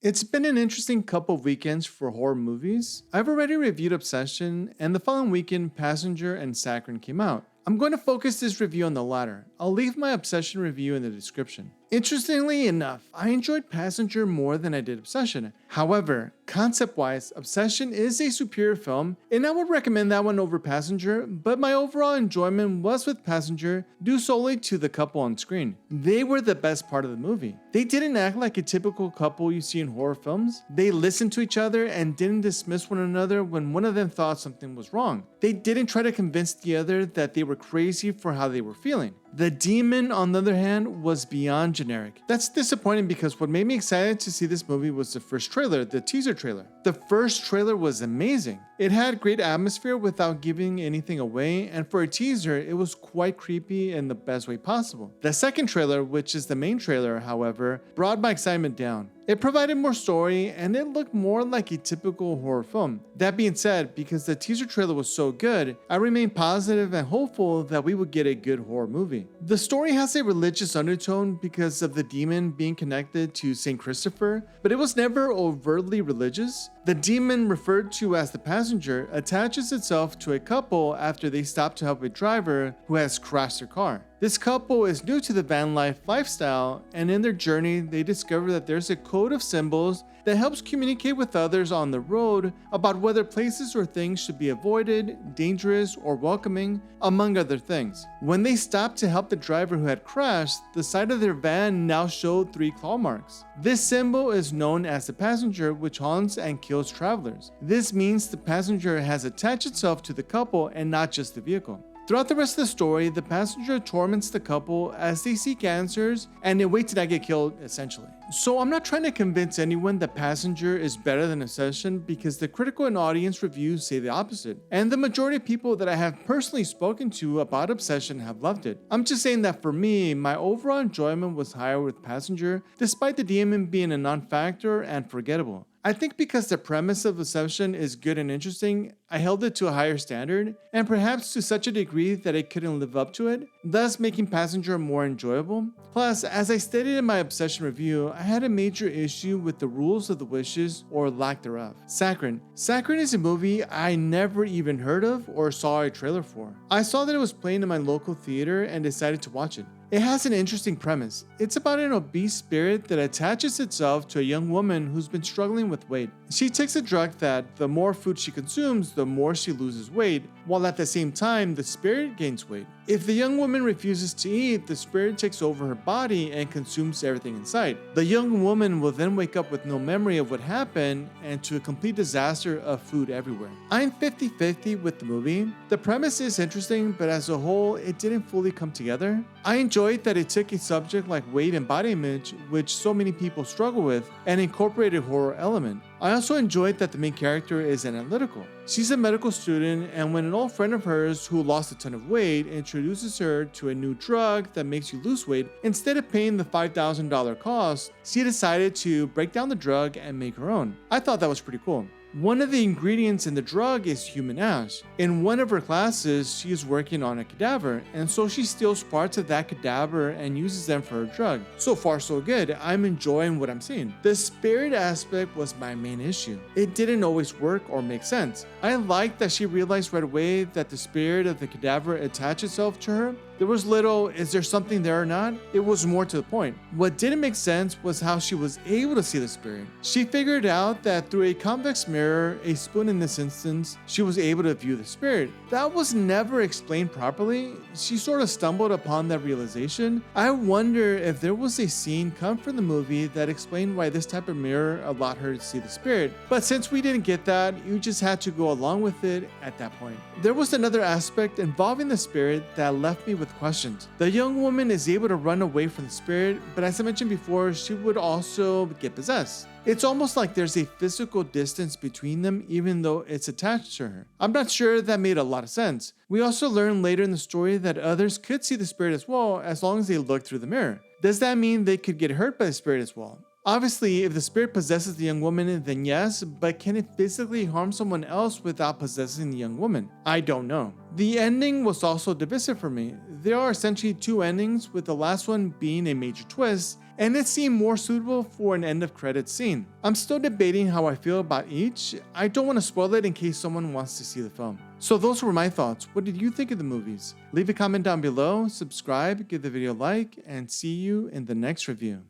It's been an interesting couple of weekends for horror movies. I've already reviewed Obsession, and the following weekend, Passenger and Saccharine came out. I'm going to focus this review on the latter. I'll leave my Obsession review in the description. Interestingly enough, I enjoyed Passenger more than I did Obsession. However, concept-wise, Obsession is a superior film, and I would recommend that one over Passenger, but my overall enjoyment was with Passenger due solely to the couple on screen. They were the best part of the movie. They didn't act like a typical couple you see in horror films. They listened to each other and didn't dismiss one another when one of them thought something was wrong. They didn't try to convince the other that they were crazy for how they were feeling. The demon, on the other hand, was beyond generic. That's disappointing because what made me excited to see this movie was the first trailer, the teaser trailer. The first trailer was amazing. It had great atmosphere without giving anything away, and for a teaser, it was quite creepy in the best way possible. The second trailer, which is the main trailer, however, brought my excitement down. It provided more story, and it looked more like a typical horror film. That being said, because the teaser trailer was so good, I remained positive and hopeful that we would get a good horror movie. The story has a religious undertone because of the demon being connected to Saint Christopher, but it was never overtly religious. The demon, referred to as the passenger, attaches itself to a couple after they stop to help a driver who has crashed their car. This couple is new to the van life lifestyle, and in their journey, they discover that there's a code of symbols that helps communicate with others on the road about whether places or things should be avoided, dangerous, or welcoming, among other things. When they stopped to help the driver who had crashed, the side of their van now showed 3 claw marks. This symbol is known as the passenger, which haunts and kills travelers. This means the passenger has attached itself to the couple and not just the vehicle. Throughout the rest of the story, the passenger torments the couple as they seek answers and they wait till they get killed, essentially. So I'm not trying to convince anyone that Passenger is better than Obsession because the critical and audience reviews say the opposite. And the majority of people that I have personally spoken to about Obsession have loved it. I'm just saying that for me, my overall enjoyment was higher with Passenger, despite the demon being a non-factor and forgettable. I think because the premise of Obsession is good and interesting, I held it to a higher standard, and perhaps to such a degree that it couldn't live up to it, thus making Passenger more enjoyable. Plus, as I stated in my Obsession review, I had a major issue with the rules of the wishes or lack thereof. Saccharine. Saccharine is a movie I never even heard of or saw a trailer for. I saw that it was playing in my local theater and decided to watch it. It has an interesting premise. It's about an obese spirit that attaches itself to a young woman who's been struggling with weight. She takes a drug that the more food she consumes, the more she loses weight, while at the same time, the spirit gains weight. If the young woman refuses to eat, the spirit takes over her body and consumes everything in sight. The young woman will then wake up with no memory of what happened and to a complete disaster of food everywhere. I'm 50-50 with the movie. The premise is interesting, but as a whole, it didn't fully come together. I enjoyed that it took a subject like weight and body image, which so many people struggle with, and incorporated a horror element. I also enjoyed that the main character is analytical. She's a medical student, and when an old friend of hers who lost a ton of weight introduces her to a new drug that makes you lose weight, instead of paying the $5,000 cost, she decided to break down the drug and make her own. I thought that was pretty cool. One of the ingredients in the drug is human ash. In one of her classes, she is working on a cadaver, and so she steals parts of that cadaver and uses them for her drug. So far so good, I'm enjoying what I'm seeing. The spirit aspect was my main issue. It didn't always work or make sense. I liked that she realized right away that the spirit of the cadaver attached itself to her. There was little, is there something there or not? It was more to the point. What didn't make sense was how she was able to see the spirit. She figured out that through a convex mirror, a spoon in this instance, she was able to view the spirit. That was never explained properly. She sort of stumbled upon that realization. I wonder if there was a scene come from the movie that explained why this type of mirror allowed her to see the spirit. But since we didn't get that, you just had to go along with it at that point. There was another aspect involving the spirit that left me with questions. The young woman is able to run away from the spirit, but as I mentioned before, she would also get possessed. It's almost like there's a physical distance between them even though it's attached to her. I'm not sure that made a lot of sense. We also learn later in the story that others could see the spirit as well as long as they look through the mirror. Does that mean they could get hurt by the spirit as well? Obviously, if the spirit possesses the young woman, then yes, but can it physically harm someone else without possessing the young woman? I don't know. The ending was also divisive for me. There are essentially 2 endings, with the last one being a major twist, and it seemed more suitable for an end of credits scene. I'm still debating how I feel about each. I don't want to spoil it in case someone wants to see the film. So those were my thoughts. What did you think of the movies? Leave a comment down below, subscribe, give the video a like, and see you in the next review.